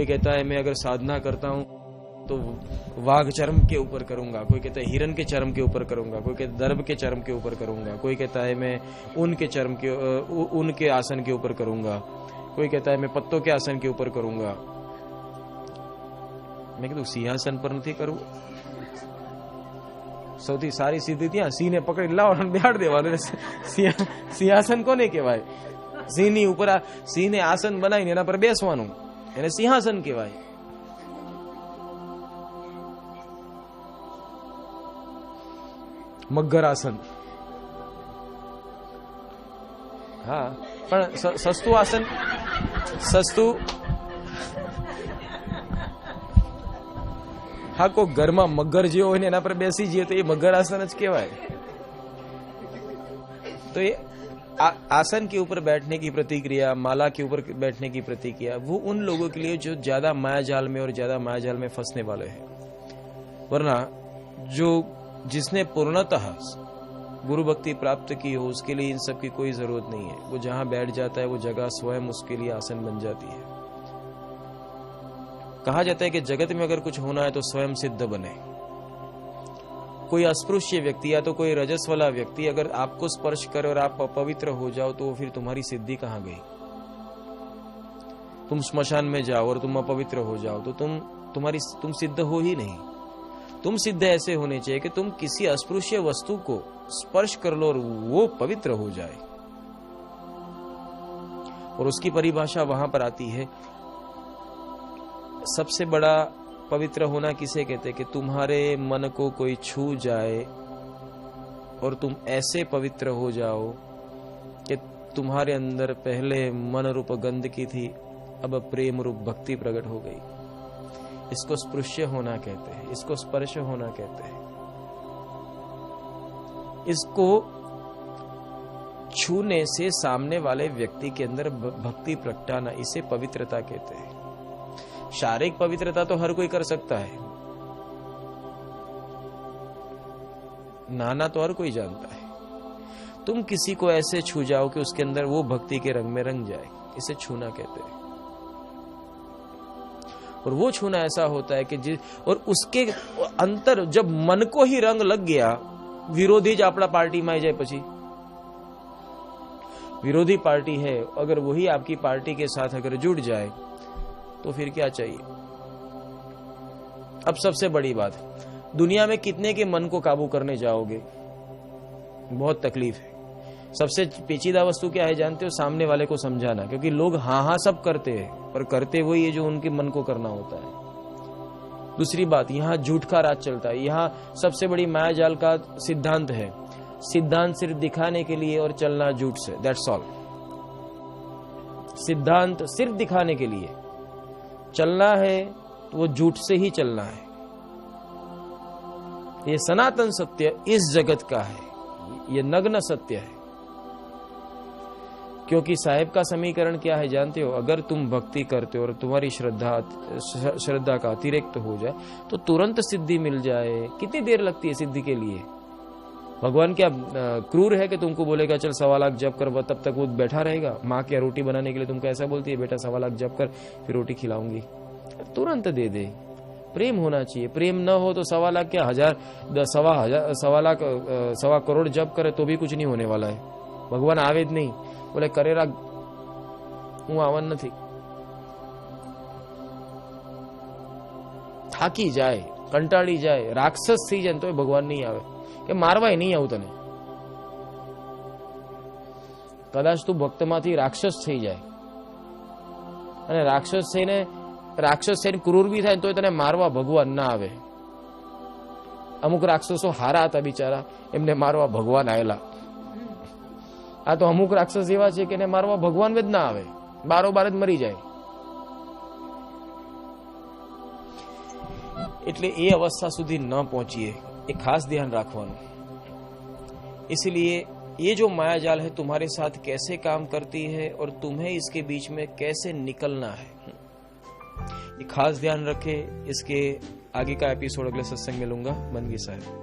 कोई कहता है मैं अगर साधना करता हूं तो वाघ चर्म के ऊपर करूंगा, कोई कहता है हिरन के चर्म के ऊपर करूंगा, कोई कहता है दर्भ के चर्म के ऊपर करूंगा, कोई कहता है मैं ऊन के आसन के ऊपर करूंगा, कोई कहता है मैं पत्तों के आसन के ऊपर करूंगा। मैं कीधुं सिंहासन पर नहीं करूं, સૌથી સારી સિદ્ધિ ત્યાં સિંહને પકડી લાવવાનો બેહાડ દેવાનો। સિંહાસન કોને કહેવાય? સિંહની ઉપર સિંહને આસન બનાવીને એના પર બેસવાનું, એને સિંહાસન કહેવાય। મગર આસન, હા પણ સસ્તું આસન, સસ્તું हाँ को घर में मगर जो हो एना पर बेसी जाए तो ये मगर आसन ज कहवाय। तो ये आसन के ऊपर बैठने की प्रतिक्रिया, माला के ऊपर बैठने की प्रतिक्रिया, वो उन लोगों के लिए जो ज्यादा मायाजाल में और ज्यादा मायाजाल में फंसने वाले हैं। वरना जो जिसने पूर्णतः गुरु भक्ति प्राप्त की हो उसके लिए इन सब की कोई जरूरत नहीं है। वो जहां बैठ जाता है वो जगह स्वयं उसके लिए आसन बन जाती है। कहा जाता है कि जगत में अगर कुछ होना है तो स्वयं सिद्ध बने। कोई अस्पृश्य व्यक्ति या तो कोई रजस वाला व्यक्ति अगर आपको स्पर्श करे और आप अपवित्र हो जाओ तो फिर तुम्हारी सिद्धि कहां गई? तुम स्मशान में जाओ और तुम अपवित्र हो जाओ तो तुम सिद्ध हो ही नहीं। तुम सिद्ध ऐसे होने चाहिए कि तुम किसी अस्पृश्य वस्तु को स्पर्श कर लो और वो पवित्र हो जाए। और उसकी परिभाषा वहां पर आती है, सबसे बड़ा पवित्र होना किसे कहते हैं? कि तुम्हारे मन को कोई छू जाए और तुम ऐसे पवित्र हो जाओ कि तुम्हारे अंदर पहले मन रूप गंध की थी, अब प्रेम रूप भक्ति प्रकट हो गई। इसको स्पृश्य होना कहते हैं, इसको स्पर्श होना कहते हैं। इसको छूने से सामने वाले व्यक्ति के अंदर भक्ति प्रगटाना, इसे पवित्रता कहते हैं। शारीरिक पवित्रता तो हर कोई कर सकता है, नहाना तो हर कोई जानता है। तुम किसी को ऐसे छू जाओ कि उसके अंदर वो भक्ति के रंग में रंग जाए, इसे छूना कहते हैं। और वो छूना ऐसा होता है कि और उसके अंतर जब मन को ही रंग लग गया, विरोधी ज अपना पार्टी में आ जाए, पछी विरोधी पार्टी है अगर वही आपकी पार्टी के साथ अगर जुड़ जाए तो फिर क्या चाहिए? अब सबसे बड़ी बात, दुनिया में कितने के मन को काबू करने जाओगे? बहुत तकलीफ है। सबसे पेचीदा वस्तु क्या है जानते हो? सामने वाले को समझाना, क्योंकि लोग हाँ हाँ सब करते हैं पर करते वही है जो उनके मन को करना होता है। दूसरी बात, यहाँ झूठ का राज चलता है। यहाँ सबसे बड़ी मायाजाल का सिद्धांत है, सिद्धांत सिर्फ दिखाने के लिए और चलना झूठ से, दैट्स ऑल। सिद्धांत सिर्फ दिखाने के लिए चलना है तो वो झूठ से ही चलना है। ये सनातन सत्य इस जगत का है, ये नग्न सत्य है। क्योंकि साहेब का समीकरण क्या है जानते हो? अगर तुम भक्ति करते हो और तुम्हारी श्रद्धा का अतिरिक्त हो जाए तो तुरंत सिद्धि मिल जाए। कितनी देर लगती है सिद्धि के लिए? भगवान क्या क्रूर है कि तुमको बोलेगा चल 1.25 लाख जप कर, तब तक वो बैठा रहेगा? माँ क्या रोटी बनाने के लिए तुमको ऐसा बोलती है, बेटा 1.25 लाख जप कर फिर रोटी खिलाऊंगी? तुरंत दे दे। प्रेम होना चाहिए। प्रेम न हो तो 1.25 लाख क्या, 1.25 करोड़ जप करे तो भी कुछ नहीं होने वाला है। भगवान आवे ज नहीं, बोले करेरा हूँ आवन नहीं। थाकी जाए, कंटाળી जाए, राक्षस थी जाए तो भगवान नहीं आवे કે મારવાય નહીં આવું તને। કદાચ તું ભક્તમાંથી રાક્ષસ થઈ જાય અને રાક્ષસ થઈને ક્રૂર બી થાય તો તને મારવા ભગવાન ના આવે। અમુક રાક્ષસો હારા હતા બિચારા, એમને મારવા ભગવાન આવેલા। આ તો અમુક રાક્ષસ એવા છે કે એને મારવા ભગવાન જ ના આવે, બારોબાર જ મરી જાય। એટલે એ અવસ્થા સુધી ન પહોંચીએ, एक खास ध्यान रखवानो। इसलिए ये जो मायाजाल है तुम्हारे साथ कैसे काम करती है और तुम्हें इसके बीच में कैसे निकलना है, ये खास ध्यान रखे। इसके आगे का एपिसोड अगले सत्संग में लूंगा। बनगी साहब।